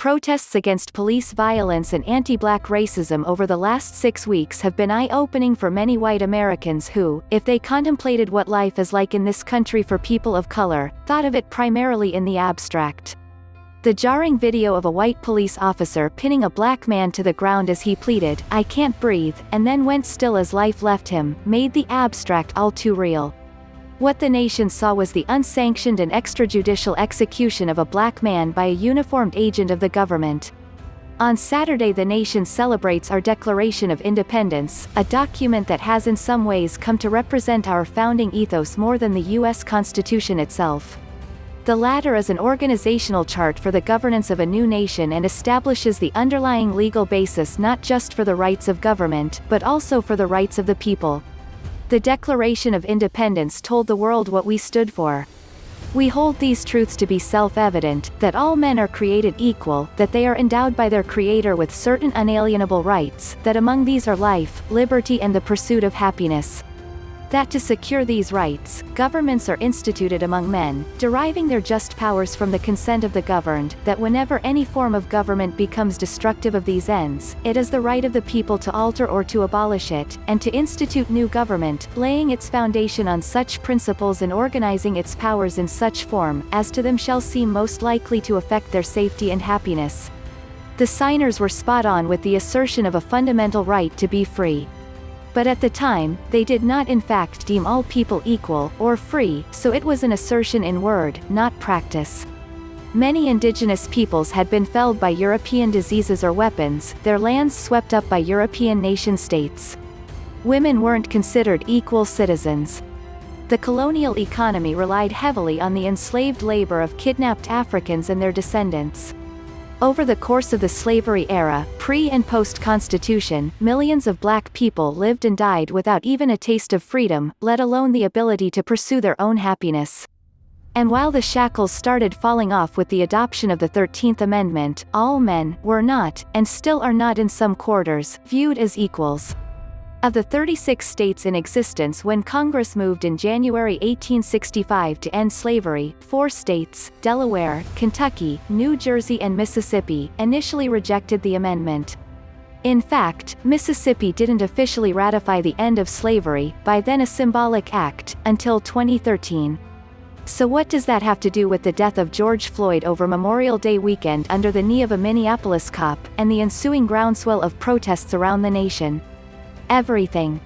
protests against police violence and anti-black racism over the last 6 weeks have been eye-opening for many white Americans who, if they contemplated what life is like in this country for people of color, thought of it primarily in the abstract. The jarring video of a white police officer pinning a black man to the ground as he pleaded, "I can't breathe," and then went still as life left him, made the abstract all too real. What the nation saw was the unsanctioned and extrajudicial execution of a black man by a uniformed agent of the government. On Saturday the nation celebrates our Declaration of Independence, a document that has in some ways come to represent our founding ethos more than the U.S. Constitution itself. The latter is an organizational chart for the governance of a new nation and establishes the underlying legal basis not just for the rights of government, but also for the rights of the people. The Declaration of Independence told the world what we stood for. We hold these truths to be self-evident, that all men are created equal, that they are endowed by their Creator with certain unalienable rights, that among these are life, liberty and the pursuit of happiness. That to secure these rights, governments are instituted among men, deriving their just powers from the consent of the governed, that whenever any form of government becomes destructive of these ends, it is the right of the people to alter or to abolish it, and to institute new government, laying its foundation on such principles and organizing its powers in such form, as to them shall seem most likely to affect their safety and happiness. The signers were spot on with the assertion of a fundamental right to be free. But at the time, they did not in fact deem all people equal, or free, so it was an assertion in word, not practice. Many indigenous peoples had been felled by European diseases or weapons, their lands swept up by European nation-states. Women weren't considered equal citizens. The colonial economy relied heavily on the enslaved labor of kidnapped Africans and their descendants. Over the course of the slavery era, pre- and post-Constitution, millions of black people lived and died without even a taste of freedom, let alone the ability to pursue their own happiness. And while the shackles started falling off with the adoption of the 13th Amendment, all men were not, and still are not in some quarters, viewed as equals. Of the 36 states in existence when Congress moved in January 1865 to end slavery, 4 states, Delaware, Kentucky, New Jersey and Mississippi, initially rejected the amendment. In fact, Mississippi didn't officially ratify the end of slavery, by then a symbolic act, until 2013. So what does that have to do with the death of George Floyd over Memorial Day weekend under the knee of a Minneapolis cop, and the ensuing groundswell of protests around the nation? Everything.